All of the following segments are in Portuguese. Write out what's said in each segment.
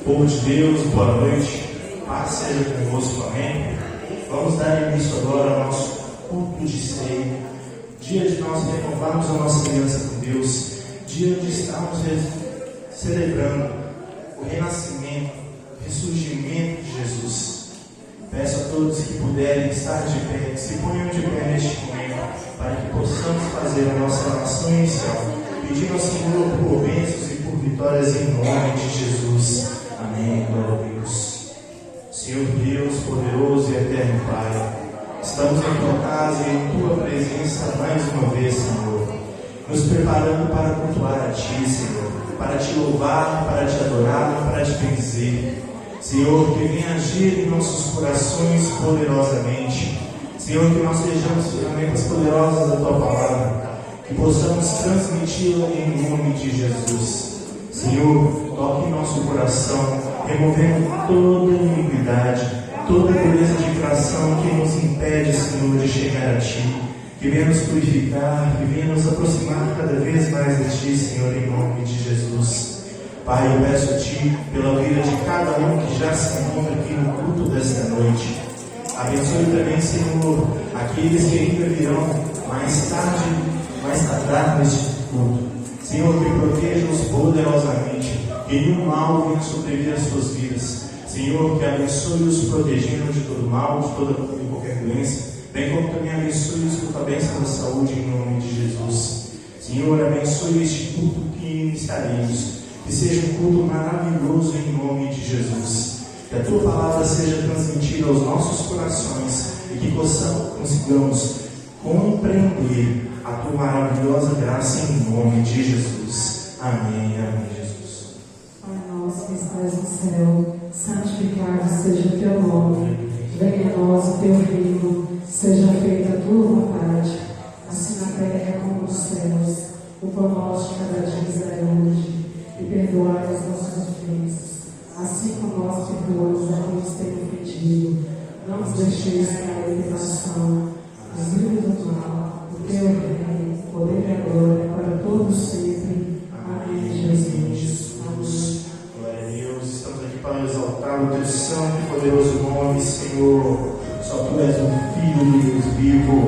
Povo de Deus, boa noite, paz seja convosco, amém. Vamos dar início agora ao nosso culto de ceia, dia de nós renovarmos a nossa aliança com Deus, dia de estarmos celebrando o renascimento, o ressurgimento de Jesus. Peço a todos que puderem estar de pé, que se ponham de pé neste momento, para que possamos fazer a nossa oração inicial, pedindo ao Senhor por bênçãos e por vitórias em nome de Jesus. Amém, glória a Deus. Senhor Deus, poderoso e eterno Pai, estamos em tua casa e em tua presença mais uma vez, Senhor, nos preparando para cultuar a Ti, Senhor, para Te louvar, para Te adorar, para Te bendizer. Senhor, que venha agir em nossos corações poderosamente. Senhor, que nós sejamos ferramentas poderosas da Tua palavra, que possamos transmiti-la em nome de Jesus. Senhor, toque em nosso coração, removendo toda iniquidade, toda pureza de coração que nos impede, Senhor, de chegar a Ti, que venha nos purificar, que venha nos aproximar cada vez mais de Ti, Senhor, em nome de Jesus. Pai, eu peço a Ti pela vida de cada um que já se encontra aqui no culto desta noite. Abençoe também, Senhor, aqueles que ainda virão mais tarde neste culto. Senhor, que proteja-os poderosamente, que nenhum mal venha sobreviver às suas vidas. Senhor, que abençoe-os protegendo de todo mal, de toda e qualquer doença, bem como também abençoe-os com a bênção da saúde em nome de Jesus. Senhor, abençoe este culto que iniciaremos, que seja um culto maravilhoso em nome de Jesus. Que a Tua palavra seja transmitida aos nossos corações e que consigamos compreender a Tua maravilhosa graça em nome de Jesus. Amém, amém, Jesus. Pai nosso que estás no céu, santificado seja o Teu nome. Venha a nós o Teu reino, seja feita a Tua vontade, assim na terra como nos céus. O pão nosso de cada dia nos dai hoje, e perdoai as nossas ofensas, assim como nós perdoamos a quem nos tem ofendido. Não nos deixeis cair em tentação, mas livra-nos do mal. O Teu reino, poder e glória para todos sempre. Amém, Jesus. Amém. Glória a Deus. Estamos aqui para exaltar o Teu santo e poderoso nome, Senhor. Só Tu és o Filho de Deus vivo.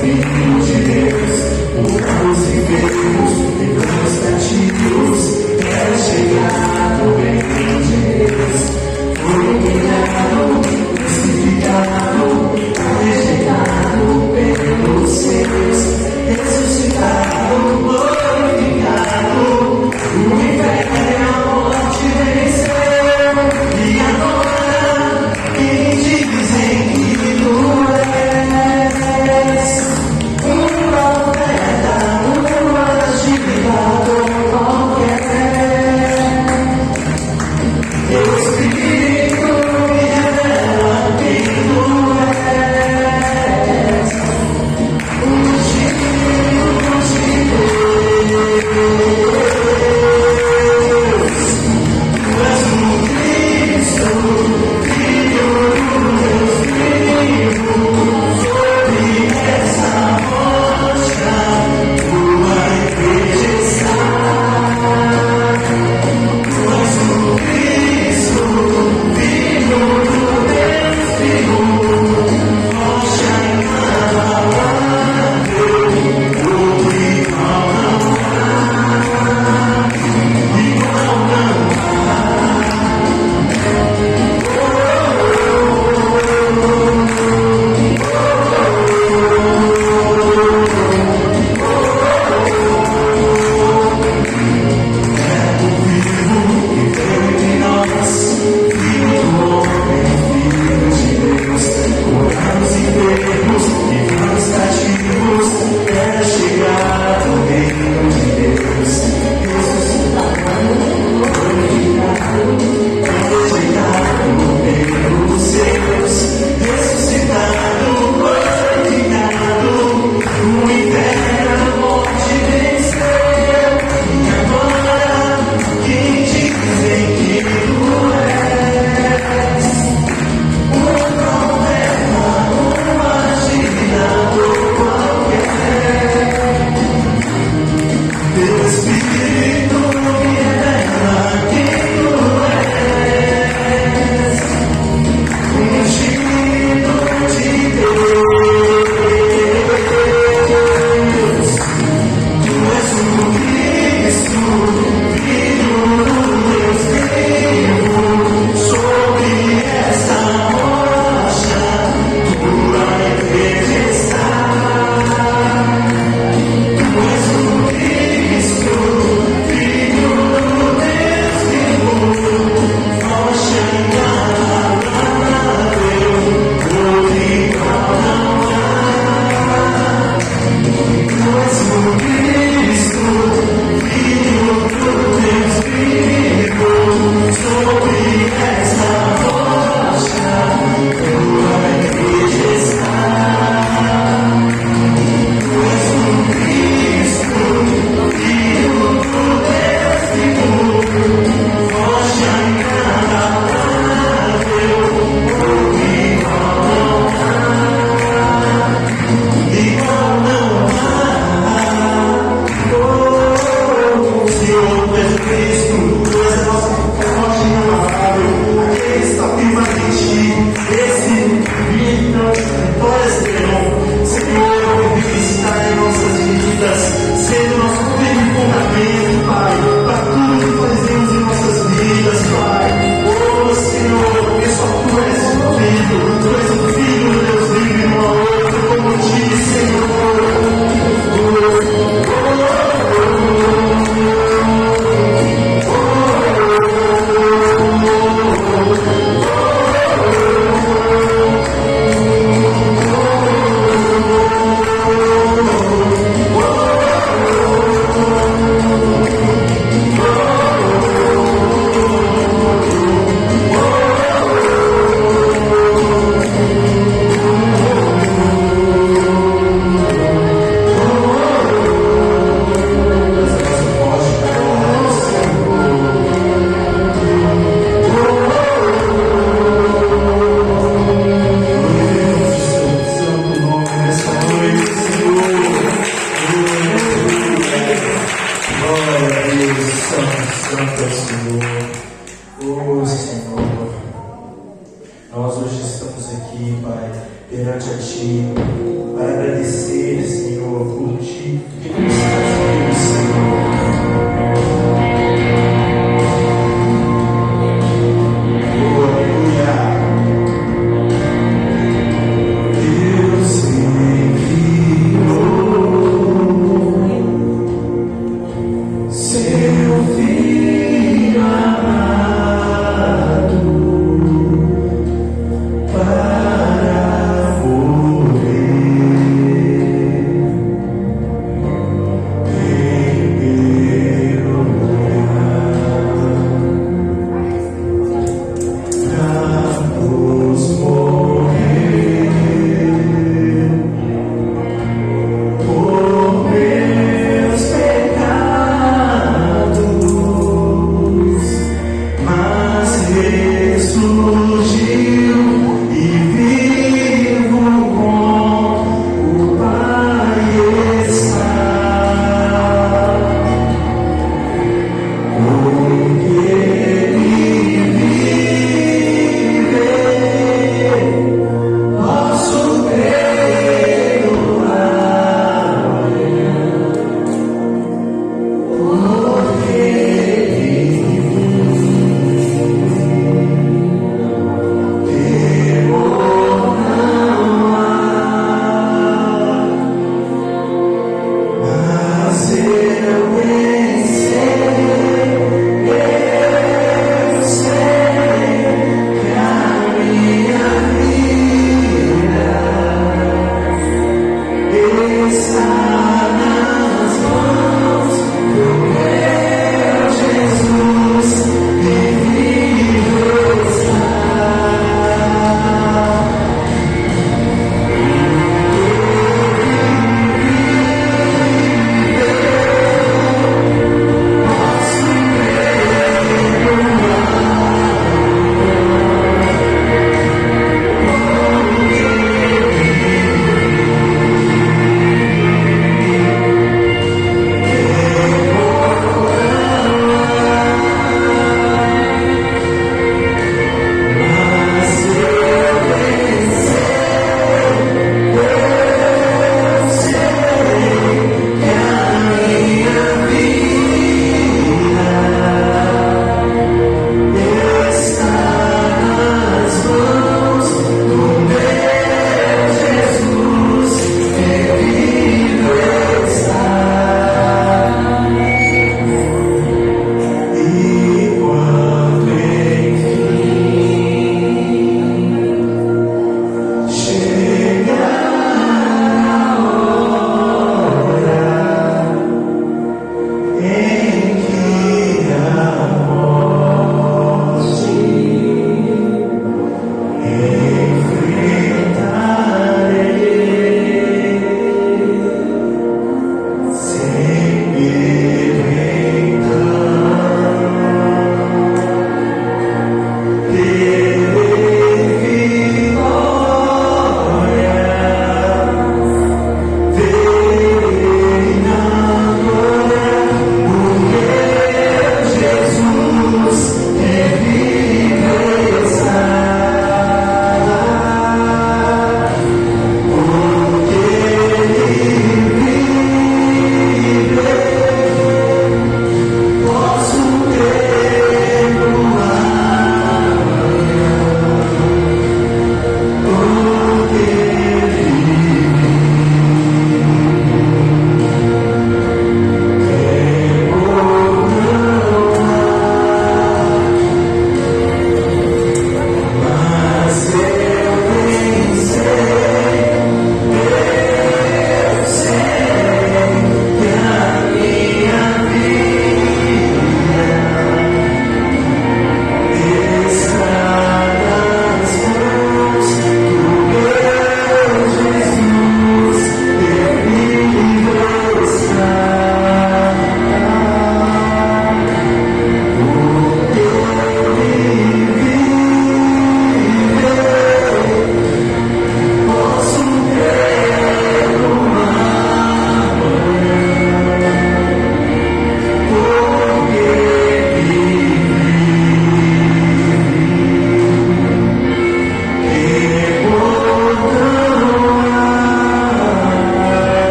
Filho de Deus,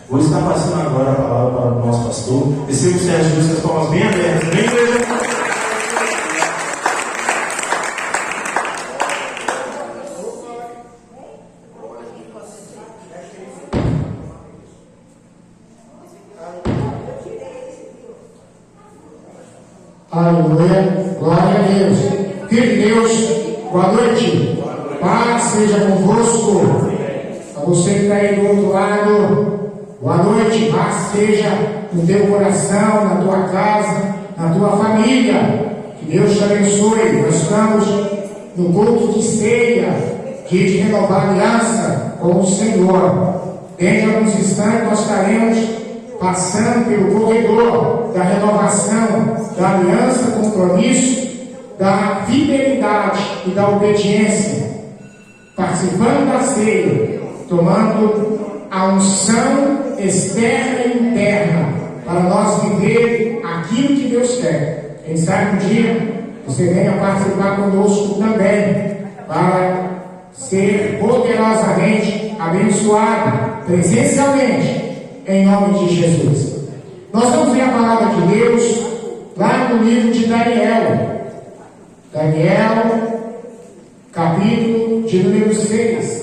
Vou estar passando agora a palavra para o nosso pastor. Receba o Sérgio Jesus com as palmas bem abertas. Bem, igreja. Aleluia, glória a Deus. Filho de Deus, boa noite. Paz seja convosco. A você que está aí do outro lado, boa noite. Paz seja no teu coração, na tua casa, na tua família. Que Deus te abençoe. Nós estamos no culto de ceia, dia de renovar aliança com o Senhor. Dentro de alguns instantes nós estaremos passando pelo corredor da renovação, da aliança, compromisso, da fidelidade e da obediência, participando da ceia, tomando a unção externa e interna, para nós viver aquilo que Deus quer. Quem sabe um dia você venha participar conosco também, para ser poderosamente abençoado, presencialmente, em nome de Jesus. Nós vamos ver a palavra de Deus lá no livro de Daniel. Daniel, capítulo de número 6.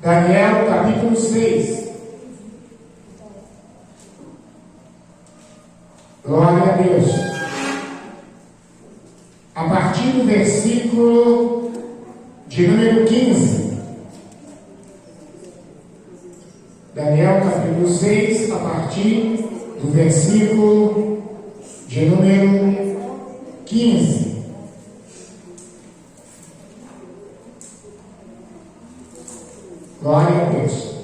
Daniel, capítulo 6. Glória a Deus. A partir do versículo de número 15. Daniel capítulo 6, a partir do versículo de número 15. Glória a Deus.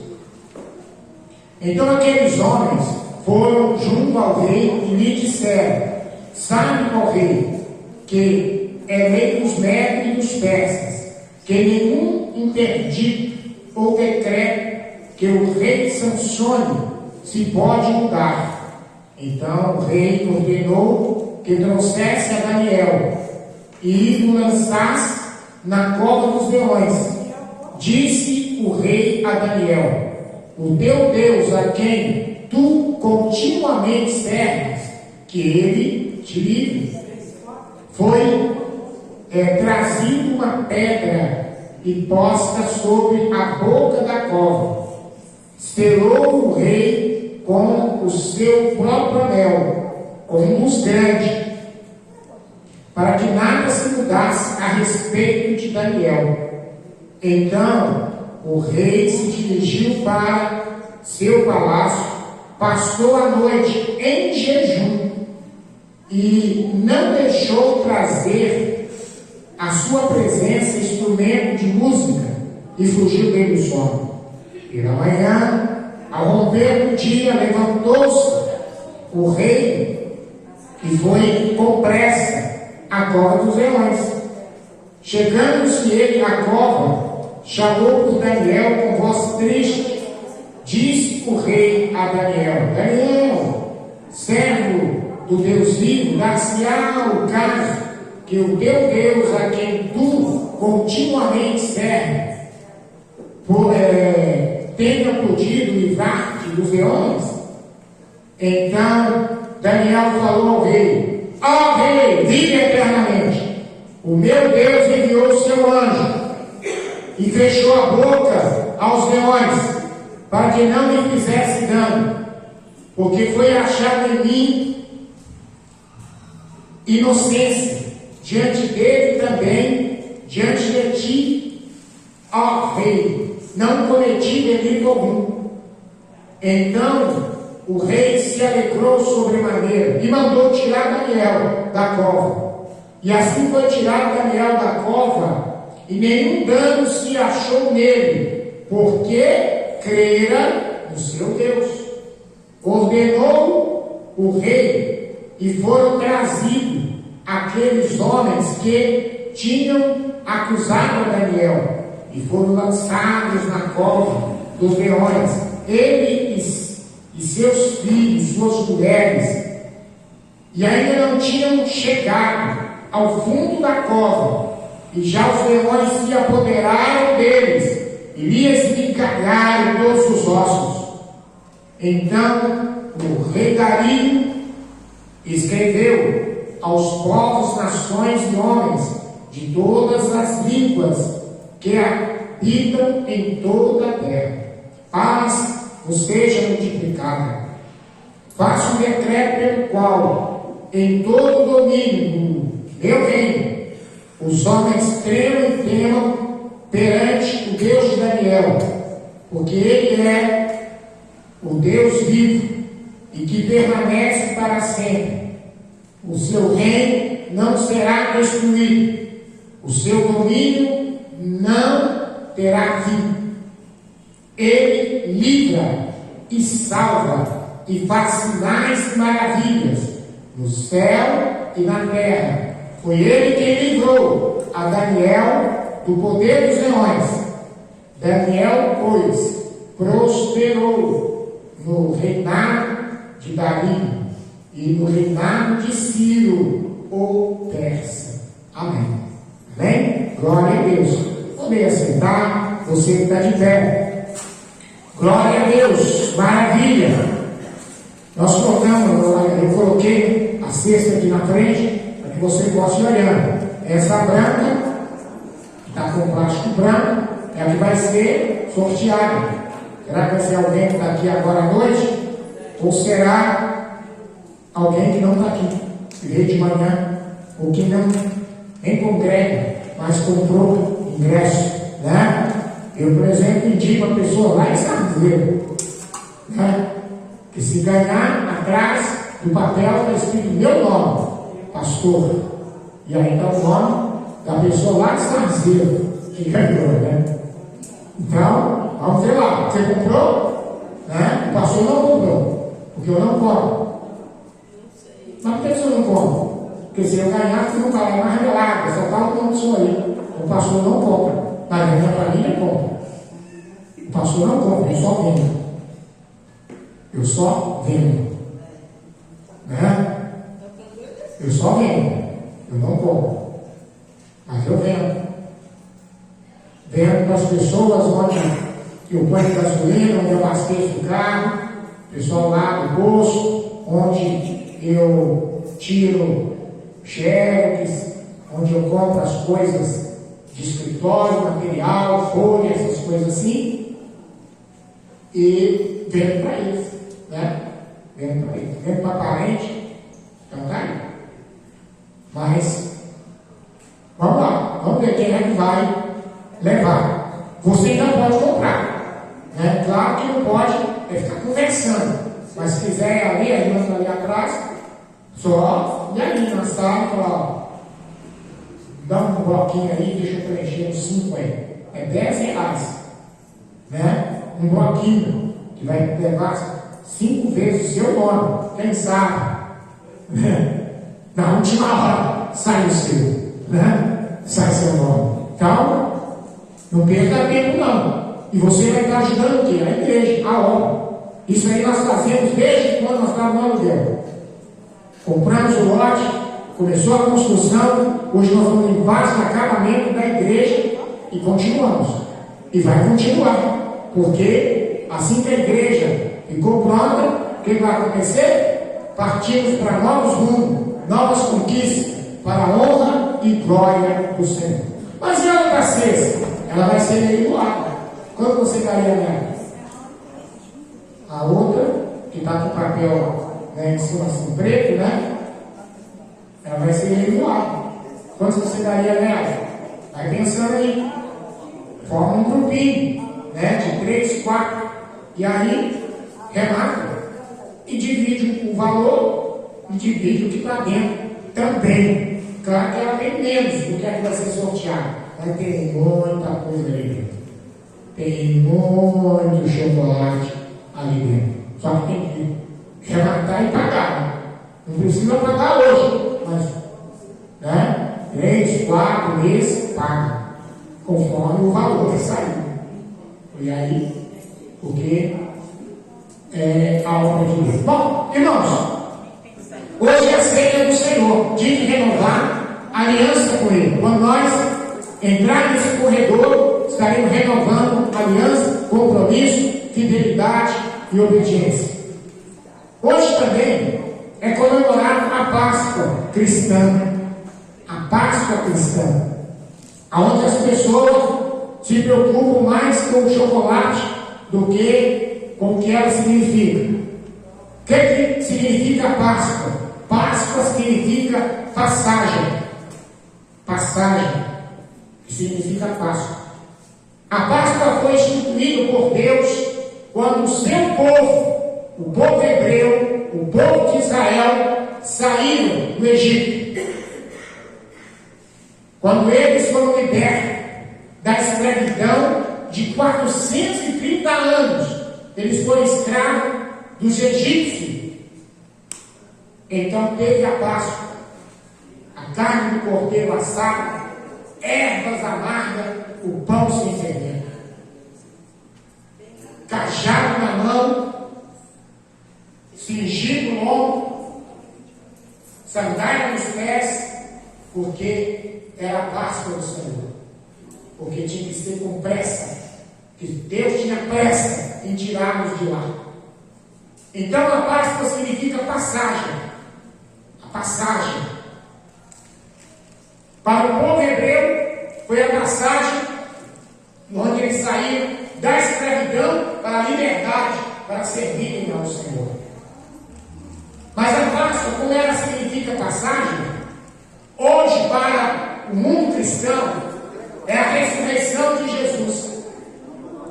Então aqueles homens foram junto ao rei e lhe disseram: sabe, ó rei, que é lei dos medos e dos persas, que nenhum interdito ou decreto que o rei sancione se pode mudar. Então o rei ordenou que trouxesse a Daniel e o lançasse na cova dos leões. Disse o rei a Daniel: o teu Deus, a quem tu continuamente serves, que ele te livre. Foi trazido uma pedra e posta sobre a boca da cova. Selou o rei com o seu próprio anel, com um luz grande, para que nada se mudasse a respeito de Daniel. Então o rei se dirigiu para seu palácio, passou a noite em jejum e não deixou trazer à sua presença instrumento de música, e fugiu dele o sono. Pela manhã, ao romper do dia, levantou-se o rei e foi com pressa à cova dos leões. Chegando-se ele à cova, chamou por Daniel com voz triste. Disse o rei a Daniel: Daniel, servo do Deus vivo, dar-se-á o caso que o teu Deus, a quem tu continuamente serves, tenha podido livrar-te dos leões? Então Daniel falou ao rei: ó rei, vive eternamente. O meu Deus enviou o seu anjo e fechou a boca aos leões, para que não me fizesse dano, porque foi achado em mim inocência diante dele e também diante de ti, ó rei. Não cometi delito algum. Então o rei se alegrou sobremaneira e mandou tirar Daniel da cova. E assim foi tirado Daniel da cova, e nenhum dano se achou nele, porque crera no seu Deus. Ordenou o rei, e foram trazidos aqueles homens que tinham acusado Daniel, e foram lançados na cova dos leões, ele e seus filhos, suas mulheres, e ainda não tinham chegado ao fundo da cova, e já os leões se apoderaram deles, e lhes esmigalharam todos os ossos. Então o rei Dario escreveu aos povos, nações e homens de todas as línguas que habitam em toda a terra: paz vos seja multiplicada. Faço um decreto pelo qual, em todo o domínio do meu reino, os homens tremam e temam perante o Deus de Daniel, porque ele é o Deus vivo e que permanece para sempre. O seu reino não será destruído, o seu domínio não terá fim. Ele livra e salva e faz sinais e maravilhas no céu e na terra. Foi ele quem livrou a Daniel do poder dos leões. Daniel, pois, prosperou no reinado de Dario e no reinado de Ciro, o persa. Amém. Amém? Glória a Deus. Podem sentar, você que está de pé. Glória a Deus. Maravilha. Nós colocamos, eu coloquei a cesta aqui na frente, para que você possa ir olhando. Essa branca, que está com plástico branco, é a que vai ser sorteada. Será que vai ser alguém que está aqui agora à noite? Ou será alguém que não está aqui, que veio de manhã, ou que não nem congrega, mas comprou ingresso, né? Eu, por exemplo, indico a pessoa lá em Sarzeiro, né? Que se ganhar, atrás do papel está escrito meu nome, pastor. E aí está o nome da pessoa lá de Sarzeiro que ganhou, né? Então, vamos ver lá. Você comprou? Né? O pastor não comprou, porque eu não compro. Mas por que você não compra? Porque se eu ganhar, você não vai lá mais revelado, só está o nome disso aí. O pastor não compra, mas a minha família compra. O pastor não compra, eu só vendo. Eu só vendo. Né? Eu só vendo. Eu não compro. Mas eu vendo. Vendo para as pessoas onde eu ponho gasolina, onde eu abasteço o carro, pessoal lá do posto, onde eu tiro cheques, onde eu compro as coisas de escritório, material, folha, essas coisas assim, e vendo para eles, né? Vendo para eles, vendo para parente, então tá aí. Mas, vamos lá, vamos ver quem é que vai levar. Você ainda pode comprar, né? Claro que não pode ficar conversando, mas se quiser ali atrás, só e ali na sala, falar, dá um bloquinho aí, deixa eu preencher uns 5 aí. É R$10, né? Um bloquinho que vai levar 5 vezes o seu nome, quem sabe, né? Na última hora sai o seu, né? Sai seu nome. Então, não perca tempo não. E você vai estar ajudando o quê? A igreja, a obra. Isso aí nós fazemos desde quando nós estávamos no aluguel. Compramos o lote, começou a construção, hoje nós estamos em fase de acabamento da igreja e continuamos. E vai continuar, porque assim que a igreja ficou pronta, o que vai acontecer? Partimos para novos rumos, novas conquistas, para a honra e glória do Senhor. Mas e a outra cesta? Ela vai ser leiloada. Quanto você daria nela? A outra, que está com o papel, né, em cima assim, preto, né? Ela vai ser leiloada. Quanto você daria nela? Vai pensando aí. Forma um grupinho, né? De 3, 4. E aí, remata. E divide o valor e divide o que está dentro também. Claro que ela tem menos do que a que vai ser sorteada. Mas tem muita coisa ali dentro. Tem muito chocolate ali dentro. Só que tem que rematar e pagar. Né? Não precisa pagar hoje, mas, né? 3, 4 meses, paga. Conforme o valor que saiu. E aí, porque é a obra de Deus. Bom, irmãos, hoje é a ceia do Senhor. Dia de renovar a aliança com Ele. Quando nós entrarmos nesse corredor, estaremos renovando aliança, compromisso, fidelidade e obediência. Hoje também é comemorado a Páscoa cristã. A Páscoa cristã. Onde as pessoas se preocupam mais com o chocolate do que com o que ela significa. O que significa Páscoa? Páscoa significa passagem. Passagem, que significa Páscoa. A Páscoa foi instituída por Deus quando o seu povo, o povo hebreu, o povo de Israel, saíram do Egito. Quando eles foram libertos da escravidão de 430 anos, eles foram escravos dos egípcios. Então teve a Páscoa, a carne do cordeiro assado, ervas amargas, o pão sem fermento, cajado na mão, cingido no ombro, sandália nos pés, porque era a Páscoa do Senhor. Porque tinha que ser com pressa, que Deus tinha pressa em tirá-los de lá. Então a Páscoa significa passagem. A passagem. Para o povo hebreu, foi a passagem onde eles saíram da escravidão para a liberdade, para servirem ao Senhor. Mas a Páscoa, como ela significa passagem, hoje para o mundo cristão, é a ressurreição de Jesus.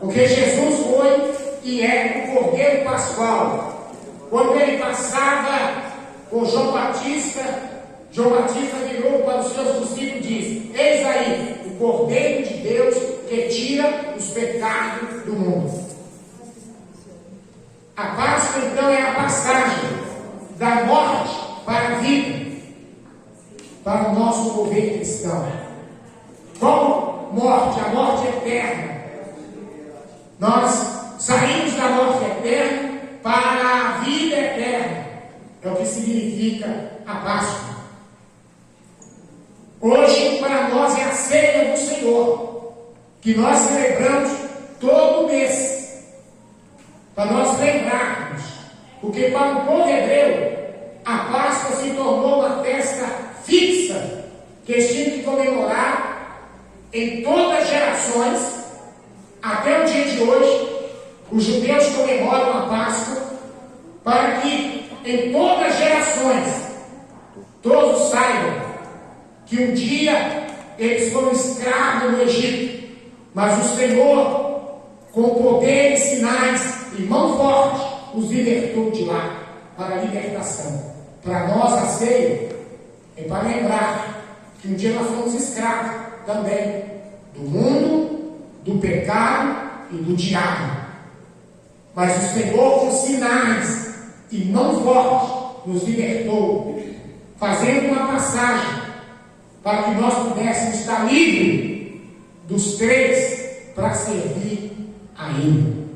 Porque Jesus foi e é o Cordeiro Pascual. Quando ele passava por João Batista virou para os seus discípulos e disse: eis aí o Cordeiro de Deus que tira os pecados do mundo. A Páscoa então é a passagem da morte para a vida, para o nosso mover cristão. Como morte, a morte eterna. Nós saímos da morte eterna para a vida eterna. É o que significa a Páscoa. Hoje, para nós, é a ceia do Senhor, que nós celebramos todo mês, para nós lembrarmos. Porque para o povo hebreu, a Páscoa se tornou uma festa fixa, que eles tinham que comemorar em todas as gerações. Até o dia de hoje, os judeus comemoram a Páscoa para que em todas as gerações todos saibam que um dia eles foram escravos no Egito, mas o Senhor, com poderes, sinais e mão forte, os libertou de lá para a libertação. Para nós a ceia é para lembrar que um dia nós fomos escravos também do mundo, do pecado e do diabo. Mas o Senhor, com sinais e mão forte, nos libertou, fazendo uma passagem para que nós pudéssemos estar livres dos três para servir a Ele,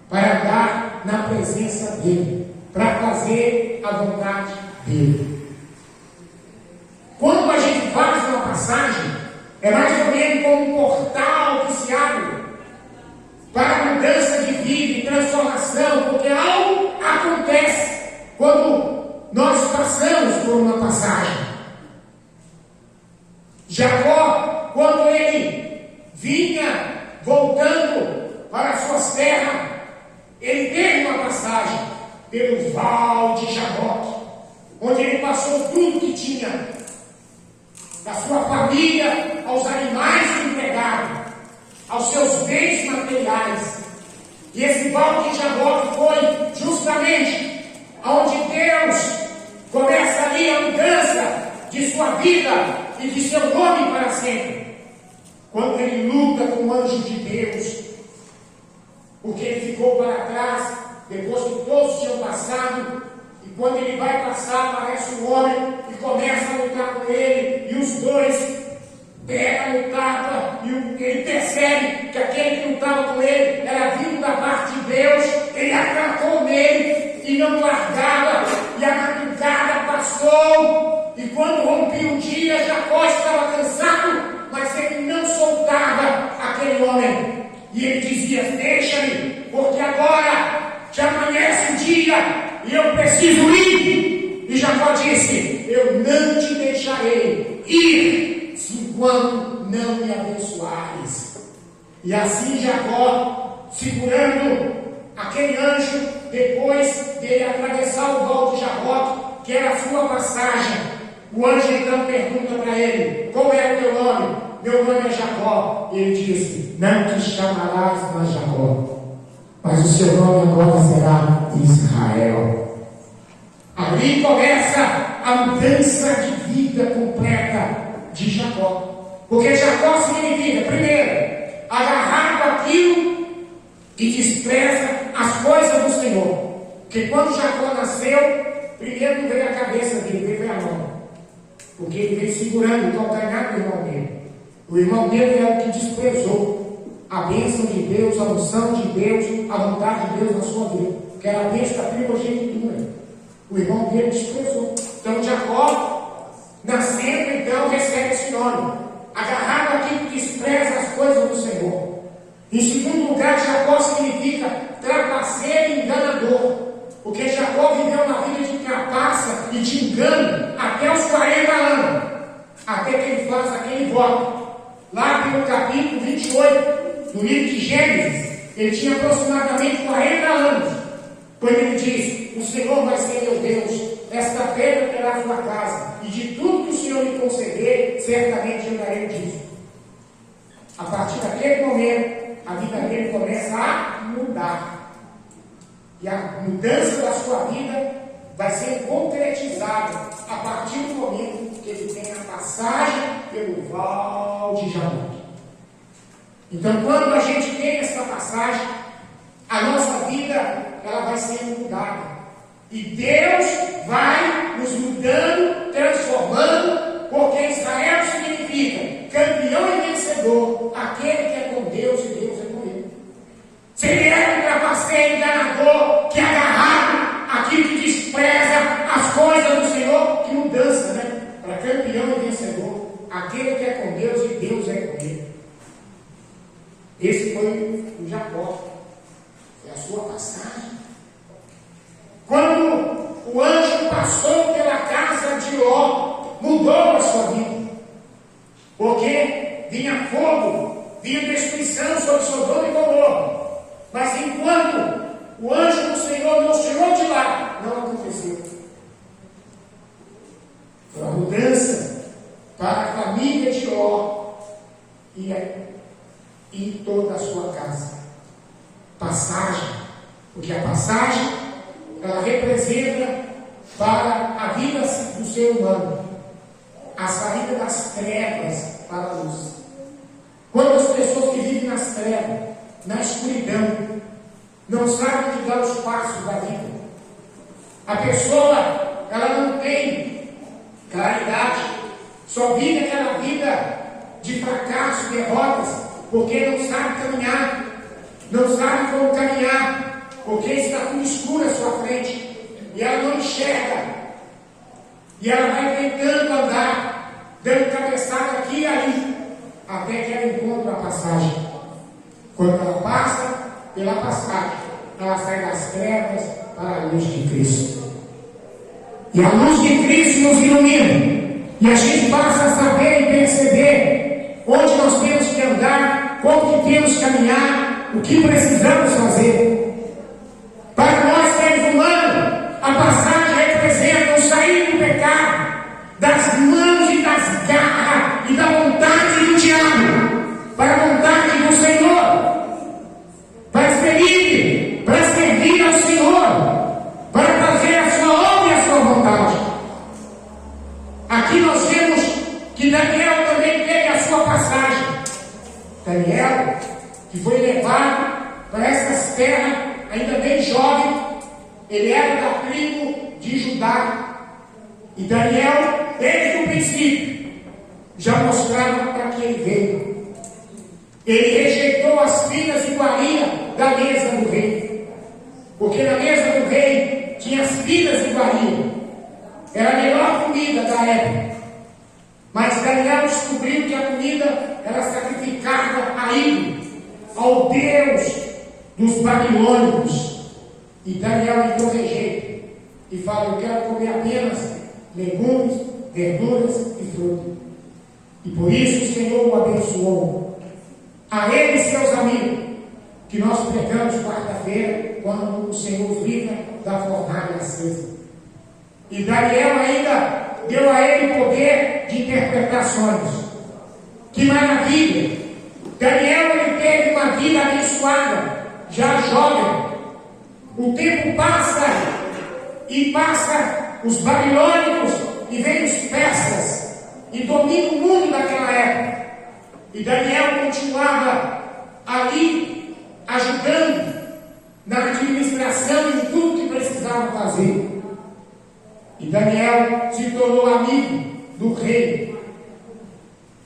para andar na presença dEle, para fazer a vontade dEle. Quando a gente faz uma passagem, é mais ou menos como um portal que se abre para mudança de vida e transformação, porque algo acontece quando nós passamos por uma passagem. Jacó, quando ele vinha voltando para as suas terras, ele teve uma passagem pelo Val de Jaboque, onde ele passou tudo que tinha, da sua família, aos animais que empregaram, aos seus bens materiais. E esse Val de Jaboque foi justamente onde Deus começa ali a mudança de sua vida e de seu nome para sempre. Quando ele luta com o anjo de Deus, porque ele ficou para trás, depois que todos tinham passado, e quando ele vai passar, aparece um homem e começa a lutar com ele, e os dois pegam o tapa, e ele percebe que aquele que lutava com ele era vindo da parte de Deus. Ele atacou nele e não largava, e a madrugada passou, e quando rompia o dia, Jacó estava homem. E ele dizia: deixa-me, porque agora já amanhece o dia e eu preciso ir. E Jacó disse: eu não te deixarei ir, enquanto não me abençoares. E assim Jacó, segurando aquele anjo, depois dele atravessar o val de Jaboque, que era a sua passagem, o anjo então pergunta para ele: qual é o teu nome? Meu nome é Jacó. E ele disse: não te chamarás mais Jacó, mas o seu nome agora será Israel. Ali começa a mudança de vida completa de Jacó. Porque Jacó significa, primeiro, agarrado àquilo e despreza as coisas do Senhor. Porque quando Jacó nasceu, primeiro não veio a cabeça dele, veio a mão. Porque ele veio segurando o calcanhar do irmão dele. O irmão dele era o que desprezou a bênção de Deus, a unção de Deus, a vontade de Deus na sua vida, que era a bênção da primogenitura. O irmão dele desprezou. Então Jacó, nascendo, então recebe esse nome, agarrado àquilo que despreza as coisas do Senhor. Em segundo lugar, Jacó significa trapaceiro e enganador, porque Jacó viveu uma vida de trapaça e de engano até os 40 anos, até que ele faz aquele voto. Lá pelo capítulo 28, no livro de Gênesis, ele tinha aproximadamente 40 anos, quando ele diz: o Senhor vai ser meu Deus, esta pedra terá sua casa, e de tudo que o Senhor me conceder, certamente eu darei disso. A partir daquele momento, a vida dele começa a mudar. E a mudança da sua vida vai ser concretizada a partir do momento que ele tem a passagem pelo val de Jaboque. Então, quando a gente tem essa passagem, a nossa vida ela vai ser mudada. E Deus vai nos mudando, transformando, porque Israel significa campeão e vencedor, aquele que é com Deus e Deus é com ele. Se ele é um trapaceiro enganador, que é agarrado, aquele que despreza as coisas do Senhor, que mudança, né? Para campeão e vencedor, aquele que é com Deus e Deus é com ele. Esse foi o Jacó, foi a sua passagem. Quando o anjo passou pela casa de Ló, mudou a sua vida, porque vinha fogo, vinha destruição sobre Sodoma e Gomorra. Mas enquanto o anjo do Senhor não tirou de lá, não aconteceu. Foi uma mudança para a família de Ló e toda a sua casa. Passagem, porque a passagem ela representa para a vida do ser humano a saída das trevas para a luz. Quando as pessoas que vivem nas trevas, na escuridão, não sabem onde dar os passos da vida, a pessoa ela não tem claridade, só vive aquela vida de fracasso, derrotas, porque não sabe caminhar, não sabe como caminhar, porque está tudo escuro à sua frente e ela não enxerga, e ela vai tentando andar, dando cabeçada aqui e ali, até que ela encontra a passagem. Quando ela passa pela passagem, ela sai das trevas para a luz de Cristo. E a luz de Cristo nos ilumina. E a gente passa a saber e perceber onde nós temos que andar, como que temos que caminhar, o que precisamos fazer. Para nós, seres humanos, a passagem representa o sair do pecado, das mãos e das garras e da vontade do diabo, para a vontade do Senhor. Para ser livre, para servir ao Senhor, para fazer a sua obra e a sua vontade. Aqui nós vemos que Daniel também teve a sua passagem. Daniel, que foi levado para essas terras, ainda bem jovem, ele era da tribo de Judá. E Daniel, desde o princípio, já mostrava para que ele veio. Ele rejeitou as filhas iguaria da mesa do rei, porque na mesa do rei tinha as filhas iguaria, era a melhor comida da época. Mas Daniel descobriu que a comida era sacrificada a ídolo, ao Deus dos babilônicos. E Daniel então rejeita e fala: eu quero comer apenas legumes, verduras e fruta. E por isso o Senhor o abençoou. A ele e seus amigos, que nós pregamos quarta-feira, quando o Senhor os livra da fornalha acesa. E Daniel ainda deu a ele poder de interpretar sonhos. Que maravilha! Daniel, ele teve uma vida abençoada, já jovem. O tempo passa e passa os babilônicos e vem os persas e domina o mundo daquela época. E Daniel continuava ali ajudando na administração e em tudo que precisava fazer. E Daniel se tornou amigo do rei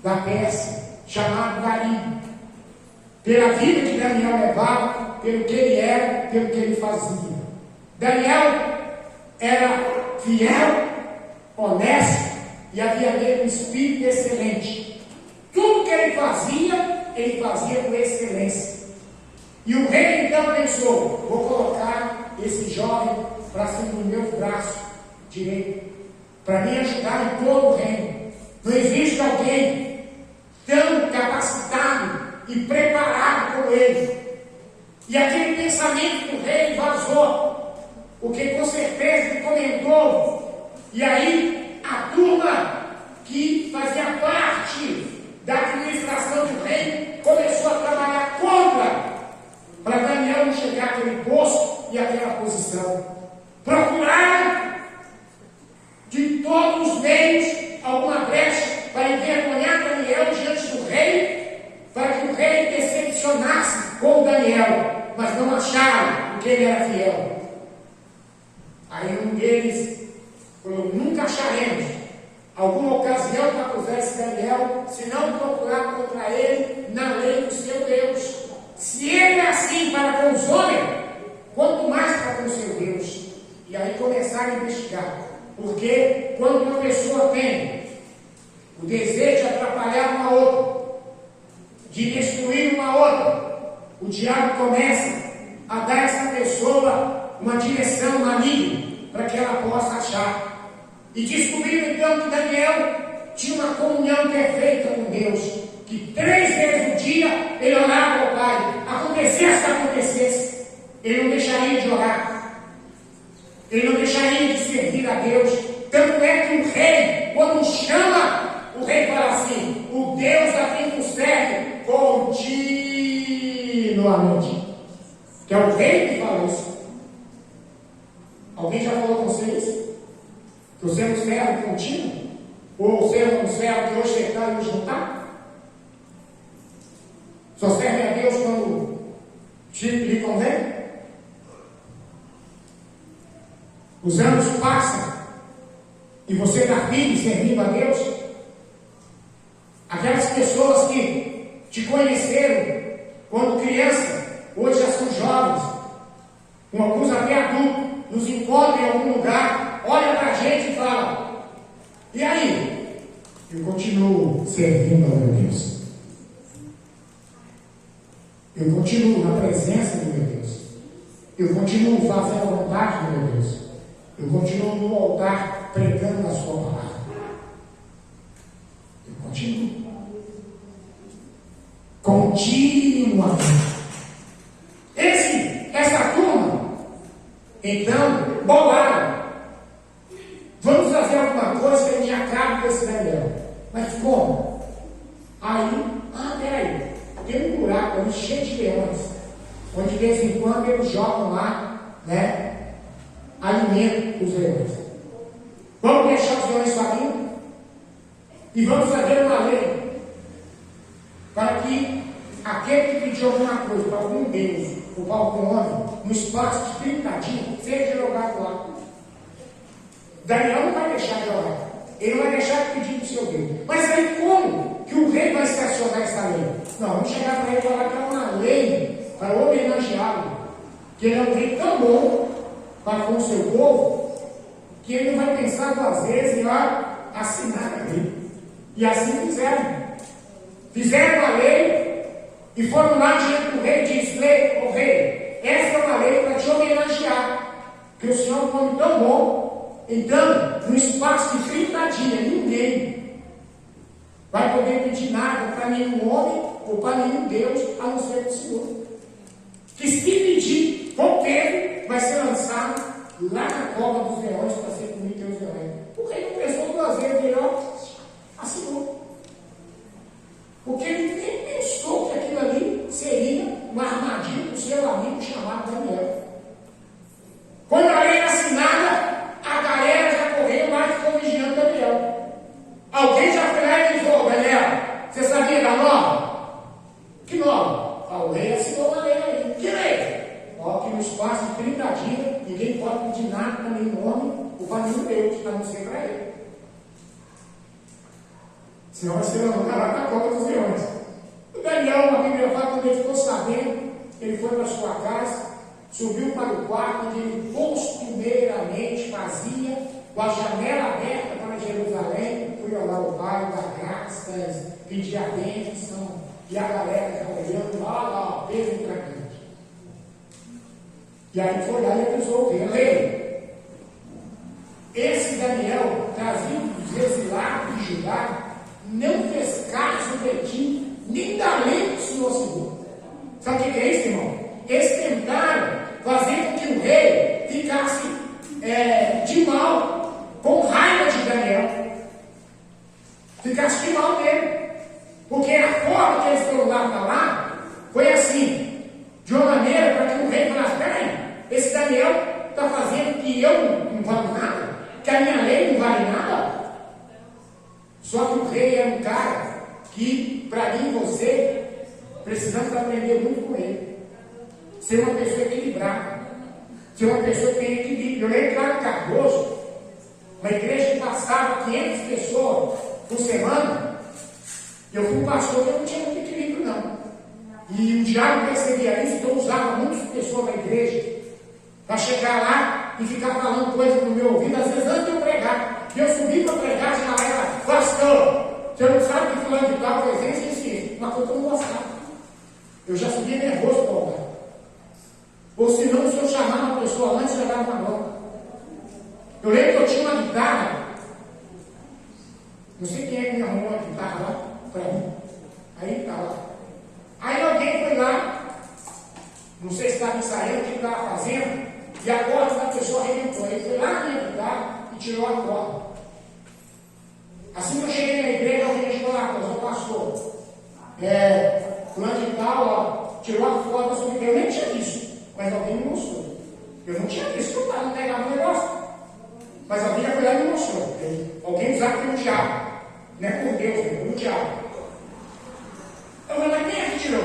da Pérsia, chamado Dario, pela vida que Daniel levava, pelo que ele era, pelo que ele fazia. Daniel era fiel, honesto e havia nele um espírito excelente. Tudo que ele fazia com excelência. E o rei então pensou: vou colocar esse jovem para cima do meu braço direito, para me ajudar em todo o reino. Não existe alguém tão capacitado e preparado como ele. E aquele pensamento do rei vazou, porque com certeza ele comentou. E aí a turma que fazia parte da administração do rei começou a trabalhar contra, para Daniel não chegar àquele posto e àquela posição. Procuraram de todos os meios alguma brecha para envergonhar Daniel diante do rei, para que o rei decepcionasse com Daniel, mas não acharam, porque ele era fiel. Aí um deles falou: nunca acharemos alguma ocasião para acusar esse Daniel, se não procurar contra ele na lei do seu Deus. Se ele é assim para com os homens, quanto mais para com o seu Deus. E aí começaram a investigar. Porque quando uma pessoa tem o desejo de atrapalhar uma outra, de destruir uma outra, o diabo começa a dar a essa pessoa uma direção maligna para que ela possa achar. E descobriram então que Daniel tinha uma comunhão perfeita com Deus, que 3 vezes no dia ele orava ao Pai, acontecesse o que acontecesse, ele não deixaria de orar. Ele não deixaria de servir a Deus. Tanto é que o rei, quando chama, o rei fala assim: o Deus a quem tu serve continuamente. Que é o rei que fala isso. Alguém já falou com vocês? Que o servo serve contínuo? Ou o servo não serve que hoje está e hoje não está? Só serve a Deus quando lhe convém? Os anos passam e você está firme servindo a Deus. Aquelas pessoas que te conheceram quando criança, hoje já são jovens, com alguns até adultos, nos encontram em algum lugar, olha para a gente e fala: e aí? Eu continuo servindo ao meu Deus. Eu continuo na presença do meu Deus. Eu continuo fazendo a vontade do meu Deus. Eu continuo no altar pregando a sua palavra. Eu continuo. Continuamente. Essa turma, então, bolaram. Vamos fazer alguma coisa que a gente acabe com esse Daniel. Mas como? Aí, peraí, tem um buraco ali cheio de leões, onde de vez em quando eles jogam lá, né? Alimento os leões. Vamos deixar os leões famintos e vamos fazer uma lei para que aquele que pediu alguma coisa para algum Deus ou para algum homem, no espaço de 30 dias, seja jogado lá. Daniel não vai deixar de orar, ele não vai deixar de pedir para o seu Deus. Mas aí como que o rei vai estacionar essa lei? Não, vamos chegar para ele e falar que é uma lei para homenageá-lo, que ele é um rei tão bom para com o seu povo, que ele não vai pensar 2 vezes em lá assinar a lei. E assim fizeram. Fizeram a lei E foram lá diante do rei e disse: ô rei, essa é uma lei para te homenagear, que o Senhor foi tão bom. Então, no espaço de 30 dias, ninguém vai poder pedir nada para nenhum homem ou para nenhum Deus, a não ser o Senhor. Que se pedir, for pego, vai ser lançado lá na cova dos leões para ser comido pelos leões. O rei não pensou duas vezes, melhor assinou. Porque ele nem pensou que aquilo ali seria uma armadilha do seu amigo chamado Daniel. Quando a lei era assinada, a galera já correu lá e ficou vigiando Daniel. Alguém já foi lá e disse: ô Daniel, você sabia da nova? Que nova? O rei assinou uma lei aí. Que lei? Ó, que no espaço de 30 dias, ninguém pode pedir nada para nenhum homem ou para nenhum Deus, para não ser para ele. Senão vai ser lançado lá na cova dos leões. O Daniel, a Bíblia fala, quando ele ficou sabendo, ele foi para sua casa, subiu para o quarto que ele costumeiramente fazia, com a janela aberta para Jerusalém, fui olhar o bairro, dar graças, pedir a bênção, e a galera estava olhando lá, peso entrante. E aí foi lá e avisou o rei. Esse Daniel, trazido dos exilados de Judá, não fez caso de ti, nem da lei do Senhor segundo. Sabe o que é isso, irmão? Eles tentaram fazer com que o rei ficasse de mal, com raiva de Daniel, ficasse de mal dele. Porque a forma que eles foram lá falar foi assim, de uma maneira para que o rei falasse: peraí, esse Daniel está fazendo que eu não valho nada, que a minha lei não vale nada. Só que o rei é um cara que, para mim e você, precisamos aprender muito com ele. Ser uma pessoa equilibrada, ser uma pessoa que tem equilíbrio. Eu lembro lá no Cardoso, uma igreja que passava 500 pessoas por semana. Eu fui um pastor que eu não tinha muito equilíbrio, não. E o diabo percebia isso, então eu usava muitas pessoas na igreja para chegar lá e ficar falando coisas no meu ouvido, às vezes antes de eu pregar. E eu subi para pregar, a galera: pastor, você não sabe que fulano de tal fez isso, uma coisa que eu não gostava. Eu já subia nervoso para o lugar. Ou senão, se eu chamava a pessoa antes, eu dava uma mão. Eu lembro que eu tinha uma guitarra, não sei quem é que me arrumou uma guitarra lá para mim. Aí estava lá. Aí alguém foi lá, não sei se estava ensaiando, o que estava fazendo, e a corda da pessoa arrebentou. Ele foi lá na minha guitarra e tirou a corda. Assim que eu cheguei na igreja, alguém chegou lá: pastor, fulano de tal, ó, tirou a corda sobre mim. Eu nem tinha visto, mas alguém me mostrou. Eu não tinha visto, eu estava pegando o negócio. Mas alguém já foi lá e me mostrou. Alguém usava pelo diabo. Não é por Deus, é pelo diabo. Eu falei: mas quem é que tirou?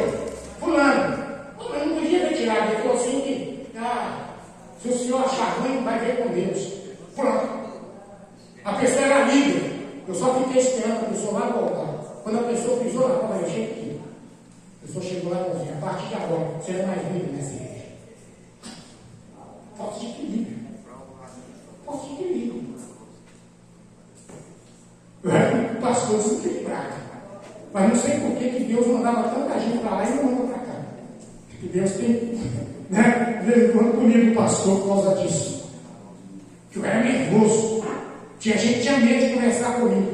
Fulano. Eu não podia ter tirado. Ele falou assim que, se o senhor achar ruim, vai ver com Deus. Pronto. A pessoa era amiga. Eu só fiquei esperando a pessoa lá voltar. Quando a pessoa pisou na porta, eu cheguei aqui. A pessoa chegou lá e falou assim: a partir de agora, você não é mais livre nessa igreja. Falta de equilíbrio. Falta de equilíbrio. Eu era um pastor desequilibrado. Mas não sei por que Deus mandava tanta gente para lá e não manda para cá. Porque Deus tem, né? De vez em quando comigo, pastor, por causa disso. Que eu era nervoso. Tinha gente que tinha medo de conversar comigo.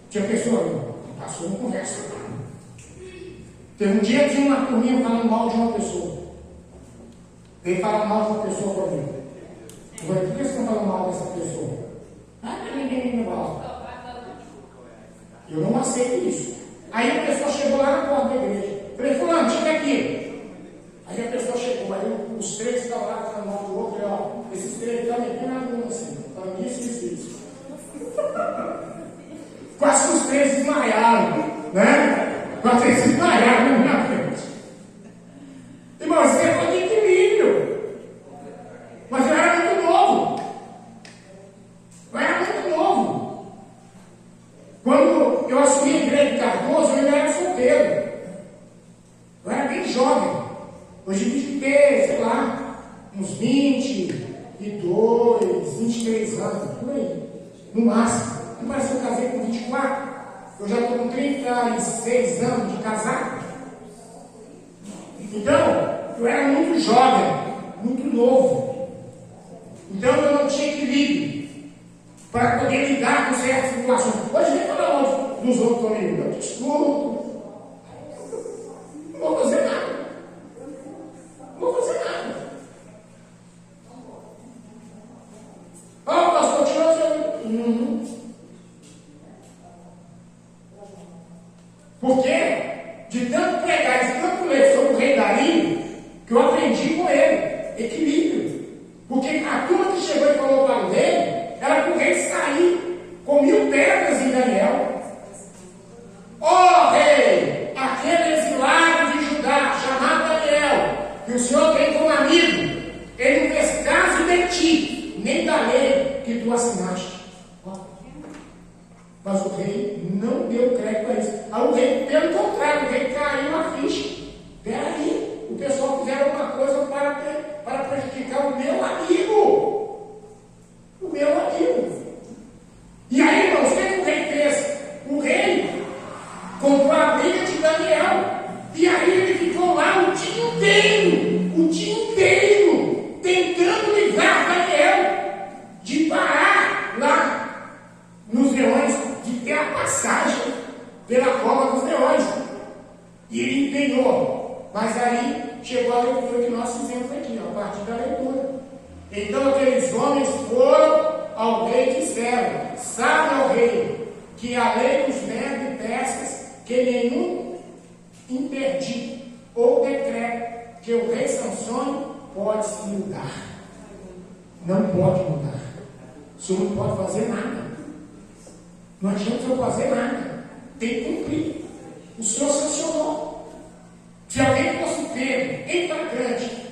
Tinha pessoa: o pastor não conversa. Teve um dia que tinha uma turminha falando mal de uma pessoa. Ele fala mal de uma pessoa para mim. Eu falei: por que você está falando mal dessa pessoa? Ninguém me gosta. Eu não aceito isso. Aí a pessoa chegou lá na porta da igreja. Eu falei: fulano, chega aqui. Aí a pessoa chegou, aí os três estavam lá falando mal do outro. Eu falei: ó, esses três estão metendo na mão assim, falando isso. Quase que os três desmaiaram, né? Quase eles desmaiaram na minha frente. Irmão, isso é de equilíbrio. Mas eu era muito novo. Quando eu assumi a igreja de Cardoso, eu ainda era solteiro. Eu era bem jovem. Hoje devia ter, sei lá, uns 22, 23 anos, por aí. No máximo. Não parece que eu casei com 24. Eu já estou com 36 anos de casado. Então, eu era muito jovem, muito novo. Então, eu não tinha equilíbrio para poder lidar com certas situações. Hoje, vem falar dos outros amigos. Eu discuto. Não vou fazer nada. Não vou fazer nada. Ah, pastor, tirou seu... Porque de tanto pregar, de tanto ler sobre o rei Dario, que eu aprendi com ele, equilíbrio. Porque a turma que chegou e falou para o rei, era para o rei sair com 1000 pedras em Daniel. Ó rei, aquele exilado de Judá, chamado Daniel, que o Senhor tem como amigo, ele não fez caso de ti, nem da lei que tu assinaste. Mas o rei não deu crédito a isso. O rei, pelo contrário, o rei caiu na ficha. Peraí, o pessoal fizeram alguma coisa para prejudicar o meu amigo. O meu amigo. E aí, irmãos, o que o rei fez? O rei comprou a briga de Daniel. E aí ele ficou lá o dia inteiro, tentando livrar Daniel de parar lá nos leões, de ter a passagem pela cova dos leões. E ele empenhou. Mas aí chegou a leitura que nós fizemos aqui, a partir da leitura. Então aqueles homens foram ao rei e disseram: sabe ao rei que a lei dos medos e persas, que nenhum interdito ou decreto que o rei Sansônio pode se mudar. Não pode mudar. O senhor não pode fazer nada. Não adianta eu fazer nada. Tem que cumprir. O senhor sancionou. Se alguém fosse pego em flagrante,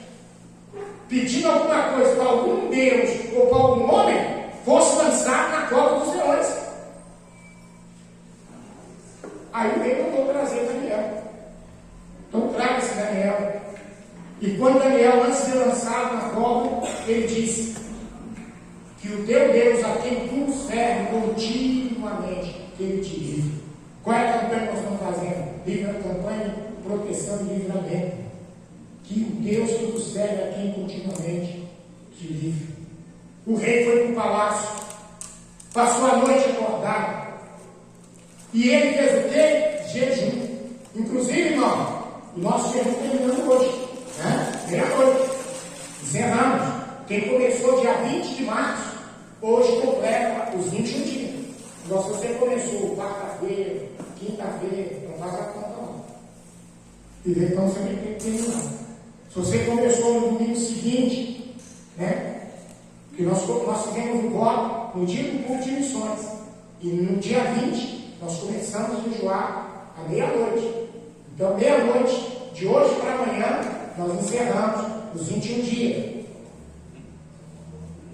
pedindo alguma coisa para algum Deus ou para algum homem, fosse lançado na cova dos leões. Aí o rei mandou trazer Daniel. Então traga esse Daniel. E quando Daniel, antes de ser lançado na cova, ele disse que o teu Deus, a quem tu serve continuamente, que ele te livre. Qual é a campanha que nós estamos fazendo? Livre a campanha de proteção e livramento. Que o Deus que tu serve, a quem continuamente te livre. O rei foi para o palácio, passou a noite acordado. E ele fez o quê? Jejum. Inclusive, irmão, o nosso jejum terminando hoje. Meia-noite. Encerramos. Quem começou dia 20 de março, hoje completa os 21 dias. Então, se você começou quarta-feira, quinta-feira, não faz a conta não. E então você tem que terminar. Se você começou no domingo seguinte, que nós fizemos o voto no dia do culto de missões. E no dia 20, nós começamos a jejuar à meia-noite. Então, meia-noite, de hoje para amanhã, nós encerramos os 21 dias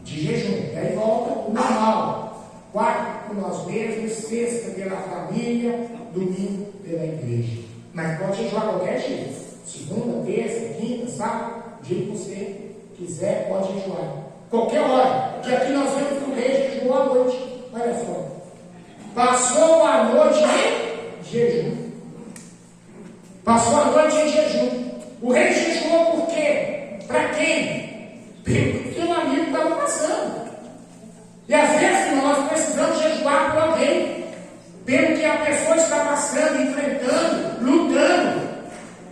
de jejum. Daí volta o normal. Quarta com nós mesmos, sexta pela família, domingo pela igreja. Mas pode jejuar qualquer dia. Segunda, terça, quinta, sábado, o dia que você quiser, pode jejuar. Qualquer hora. Porque aqui nós vemos que o rei jejuou à noite. Olha só. Passou a noite em jejum. Passou a noite em jejum. O rei jejuou por quê? Para quem? Porque o amigo estava passando. E às vezes nós precisamos jejuar por alguém, pelo que a pessoa está passando, enfrentando, lutando,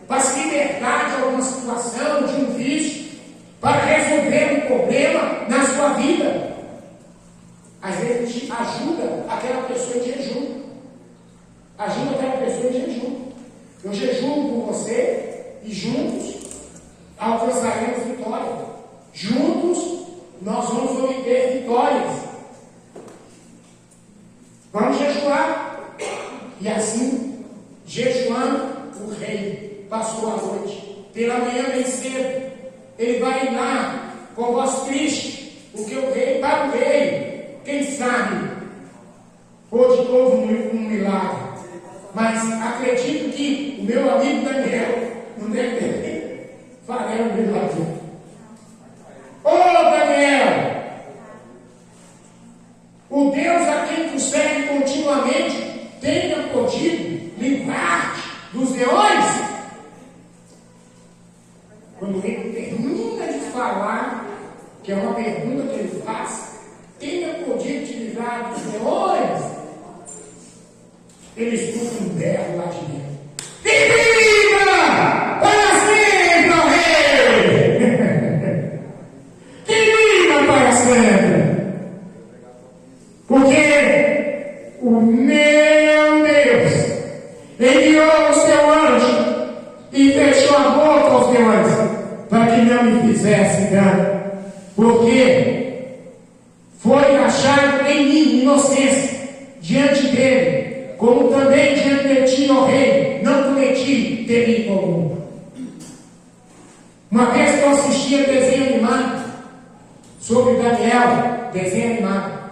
para se libertar de alguma situação, de um vício, para resolver um problema na sua vida. Às vezes a gente ajuda aquela pessoa em jejum. Ajuda aquela pessoa em jejum. Eu jejuo por você e juntos alcançaremos vitória. Juntos nós vamos obter vitórias. Vamos jejuar. E assim, jejuando, o rei passou a noite. Pela manhã bem cedo, ele vai lá com voz triste, porque o rei, para o rei, quem sabe, hoje houve um milagre. Mas acredito que o meu amigo Daniel não deve ter fará um milagre. Ô Daniel, o Deus a quem tu serve continuamente tenha podido livrar-te dos leões? que é uma pergunta que ele faz: quem eu podia te livrar dos leões? Ele escuta um berro lá de dentro: que viva para sempre, ó rei! Que viva para sempre! Porque o meu Deus enviou o seu anjo e fechou a boca aos leões para que não me fizesse dano. Porque foi achado em mim inocência diante dele, como também diante de ti, ó rei, não cometi delito algum. Uma vez que eu assistia desenho animado sobre Daniel, desenho animado,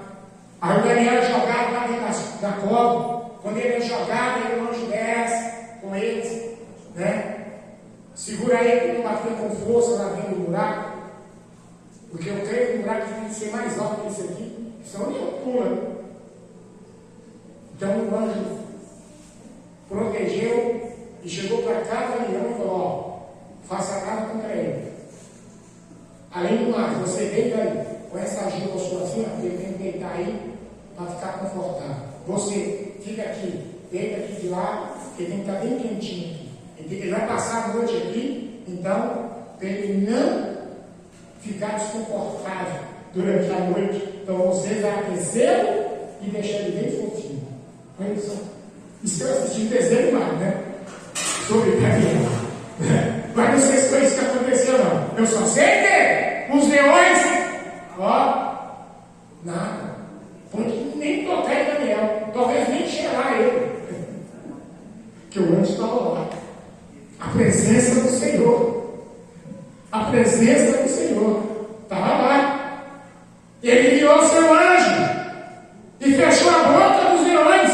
aí o Daniel jogava lá dentro da cova. Quando ele é jogado, o anjo desce com eles, né? Segura ele para não bater com força lá dentro do buraco, porque eu creio que o buraco tem que ser mais alto que esse aqui, senão ele pula. Então o anjo protegeu e chegou para cada leão e falou: ó, faça nada contra ele. Além do mais, você deita aí, com essa ajuda sua assim, porque ele tem que deitar aí para ficar confortável. Você fica aqui, deita aqui de lado, porque tem que estar bem quentinho aqui. Ele vai passar a noite aqui, então, para ele não ficar desconfortável durante a noite. Então vocês vai aquecê-lo e deixar ele bem fofinho. Olha isso. Isso eu assisti um desenho animado, né? Sobre Daniel. Mas não sei se foi isso que aconteceu, não. Eu só sei que os leões, ó, nada. Pode nem tocar em Daniel, talvez nem cheirar ele. Que o anjo estava lá. A presença do Senhor. A presença do Senhor estava lá. Ele enviou o seu anjo e fechou a boca dos leões.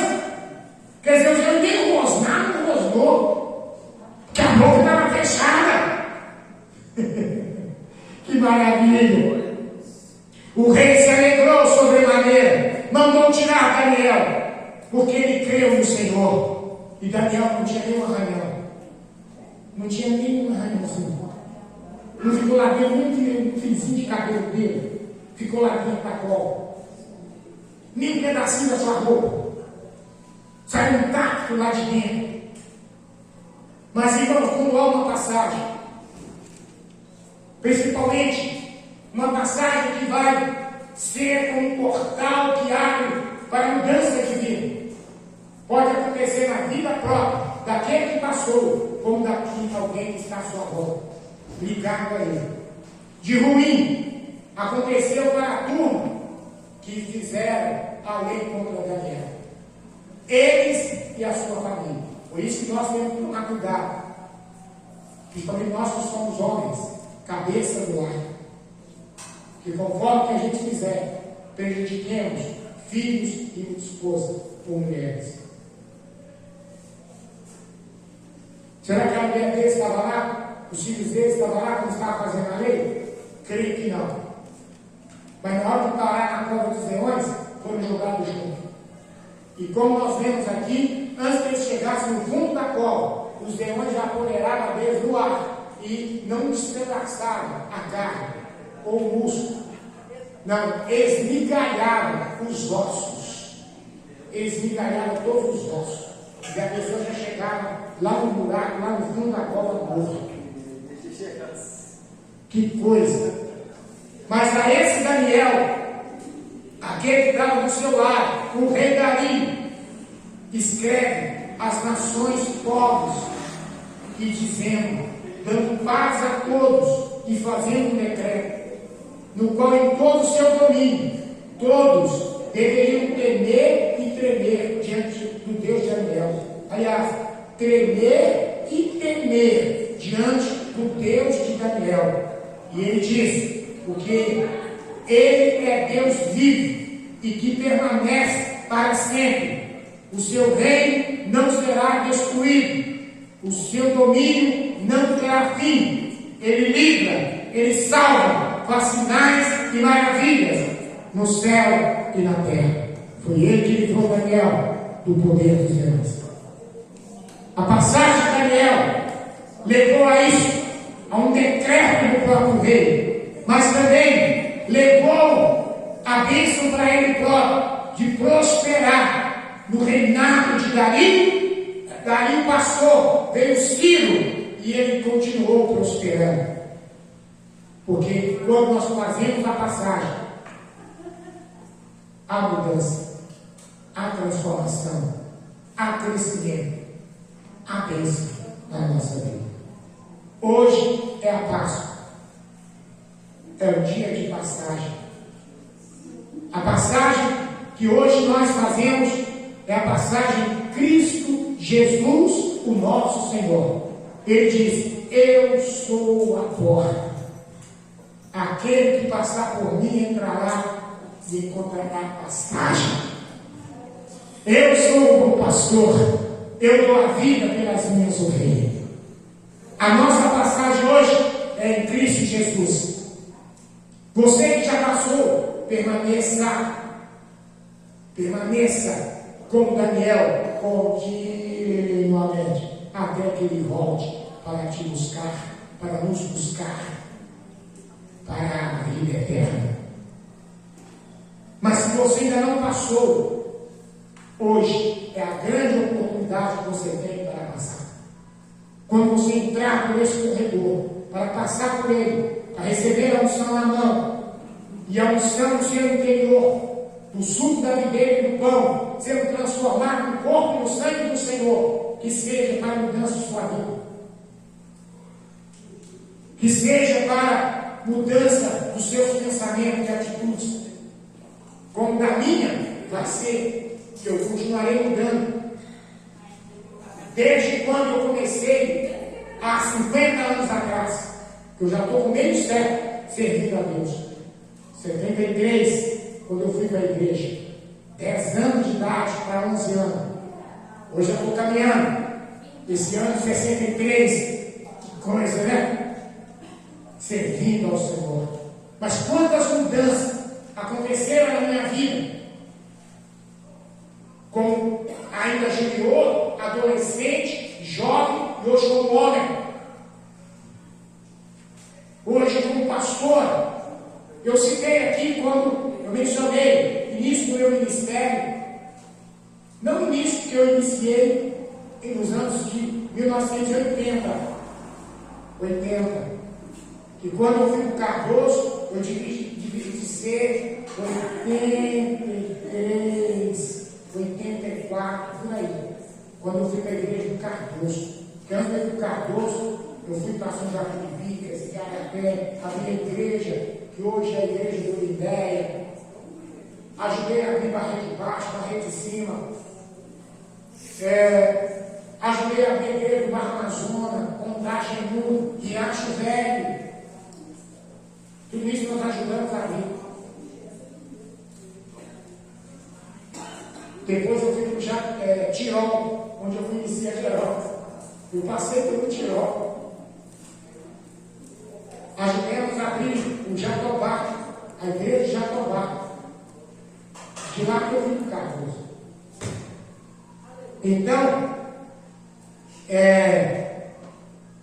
Quer dizer, os leões nem rosnaram, não rosnou, porque a boca estava fechada. Que maravilha! O rei se alegrou sobremaneira, mandou tirar Daniel, porque ele creu no Senhor. E Daniel não tinha nenhum arranhão. Não tinha nenhum arranhãozinho. Não ficou lá dentro nem um fiozinho de cabelo dele. Ficou lá dentro da cola. Nem um pedacinho da sua roupa. Saiu intacto lá de dentro. Mas, irmãos, quando há uma passagem, principalmente uma passagem que vai ser um portal que abre para a mudança de vida, pode acontecer na vida própria daquele que passou, como daqui alguém que está à sua volta, ligado a ele. De ruim aconteceu para a turma que fizeram a lei contra Daniel, eles e a sua família. Por isso que nós temos que tomar cuidado, principalmente nós que somos homens, cabeça do lar, que conforme que a gente fizer, prejudiquemos filhos e esposas ou mulheres. Será que a mulher dele estava lá? Os filhos dele estavam lá quando estava fazendo a lei? Creio que não. Mas na hora de parar na cova dos leões, foram jogados juntos. E como nós vemos aqui, antes que eles chegassem no fundo da cova, os leões já apoderaram deles no ar e não despedaçaram a carne ou o músculo. Não, esmigalharam os ossos. Esmigalharam todos os ossos. E a pessoa já chegava lá no buraco, lá no fundo da cova, morto. Que coisa! Mas a esse Daniel, aquele que estava do seu lado, o rei Dario, escreve às nações pobres e dizendo, dando paz a todos e fazendo um decreto, no qual em todo o seu domínio, todos deveriam temer e tremer diante do Deus de Daniel. Aliás, tremer e temer diante do Deus de Daniel. E ele diz, porque ele é Deus vivo e que permanece para sempre. O seu reino não será destruído, o seu domínio não terá fim. Ele livra, ele salva, faz sinais e maravilhas no céu e na terra. Foi ele que livrou Daniel do poder dos leões. A passagem de Daniel levou a isso, a um decreto do próprio rei, mas também levou a bênção para ele próprio, de prosperar no reinado de Dario. Dario passou, veio Ciro, e ele continuou prosperando. Porque quando nós fazemos a passagem, há mudança, há transformação, há crescimento, há bênção na nossa vida. Hoje é a Páscoa, é o dia de passagem. A passagem que hoje nós fazemos é a passagem Cristo Jesus, o nosso Senhor. Ele diz: eu sou a porta. Aquele que passar por mim entrará e encontrará passagem. Eu sou o bom pastor, eu dou a vida pelas minhas ovelhas. A nossa passagem hoje é em Cristo Jesus. Você que já passou, permaneça como Daniel, continuamente, até que ele volte para te buscar, para nos buscar, para a vida eterna. Mas se você ainda não passou, hoje é a grande oportunidade que você tem para passar. Quando você entrar por esse corredor, para passar por ele, para receber a unção na mão, e a unção no seu interior, do suco da videira e do pão, sendo transformado no corpo e no sangue do Senhor, que seja para a mudança de sua vida, que seja para a mudança dos seus pensamentos e atitudes, como da minha vai ser, que eu continuarei mudando. Desde quando eu comecei, há 50 anos atrás, que eu já estou com meio século servindo a Deus. 73, quando eu fui para a igreja. 10 anos de idade para 11 anos. Hoje eu estou caminhando. Esse ano, 63, que coisa, né? Servindo ao Senhor. Mas quantas mudanças aconteceram na minha vida? Como ainda junior, adolescente, jovem e hoje como homem. Hoje como pastor. Eu citei aqui quando eu mencionei início do meu ministério. Não o início que eu iniciei nos anos de 1980. E quando eu fui para o Cardoso, eu devia de ser 83, 84, por aí. Quando eu fui para a igreja do Cardoso. Porque antes de ir para o Cardoso, eu fui para São Joaquim de Vicas, Igarapé, a minha igreja, que hoje é a igreja do Ideia. Ajudei a abrir Barreto de Baixo, Barreto de Cima. Ajudei a abrir a igreja do Mar Amazonas, Contagenu, Riacho Velho. Tudo isso nós ajudamos a abrir. Depois eu fui para Tirol, onde eu conheci a Tirol. Eu passei pelo Tirol. Ajudamos a abrir o Jatobá, a igreja de Jatobá. De lá que eu vim para o Cardoso. Então,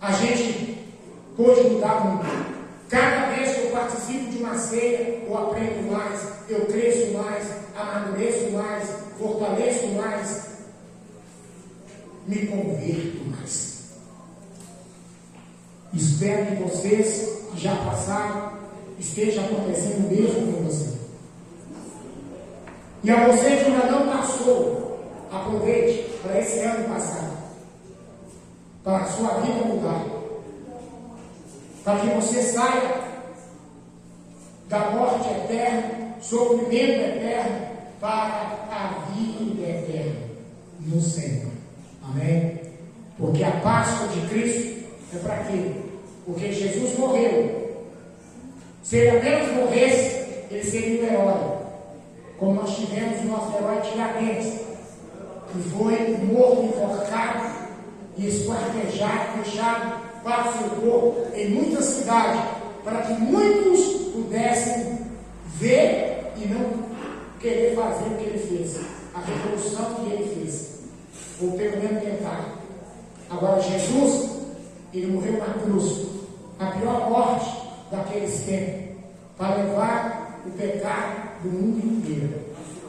a gente pôde mudar muito. Cada vez que eu participo de uma ceia, eu aprendo mais, eu cresço mais, amadureço mais, fortaleço mais, me converto mais. Espero que vocês que já passaram esteja acontecendo mesmo com você. E a você que ainda não passou, aproveite para esse ano passado, para a sua vida mudar, para que você saia da morte eterna, sofrimento eterno, para a vida eterna no Senhor. Amém? Porque a Páscoa de Cristo é para quê? Porque Jesus morreu. Se ele apenas morresse, ele seria um herói. Como nós tivemos o nosso herói Tiradentes, que foi morto, enforcado e esquartejado, deixado para o seu corpo em muitas cidades, para que muitos pudessem ver e não querer fazer o que ele fez, a revolução que ele fez, ou pelo menos tentar. Agora Jesus, ele morreu na cruz, a pior morte daqueles tempos, para levar o pecado do mundo inteiro.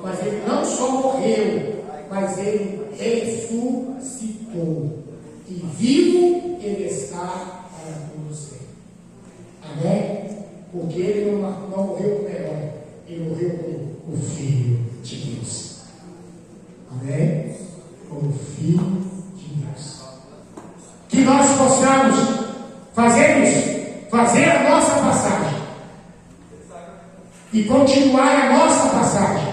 Mas ele não só morreu, mas ele ressuscitou. E vivo ele está para todo sempre. Amém? Porque ele não morreu como herói, ele morreu como o Filho de Deus. Amém? Como Filho de Deus. Que nós possamos fazer isso, fazer a nossa passagem e continuar a nossa passagem,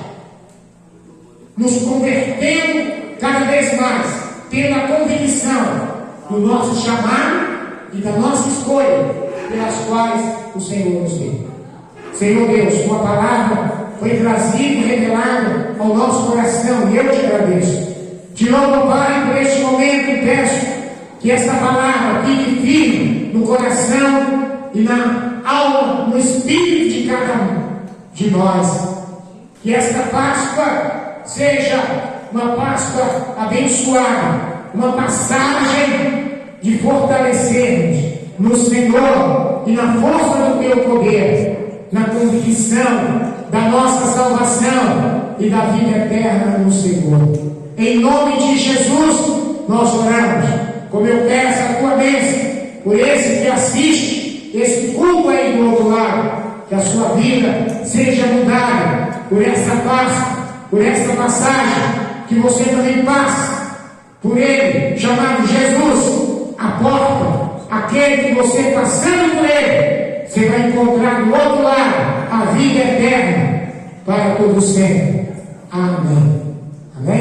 nos convertendo cada vez mais, tendo a convicção do nosso chamado e da nossa escolha, pelas quais o Senhor nos deu. Senhor Deus, tua palavra foi trazida e revelada ao nosso coração, e eu te agradeço. Te louvo, Pai, por este momento, e peço que esta palavra fique firme no coração e na alma, no espírito de cada um de nós. Que esta Páscoa seja uma Páscoa abençoada, uma passagem de fortalecermos no Senhor e na força do teu poder, na convicção da nossa salvação e da vida eterna no Senhor. Em nome de Jesus, nós oramos. Como eu peço a tua bênção por esse que assiste, esse culto aí do outro lado, que a sua vida seja mudada por essa Páscoa, por essa passagem, que você também passe por ele, chamado Jesus, a porta, aquele que você passando por ele, você vai encontrar do outro lado a vida eterna para todo sempre. Amém.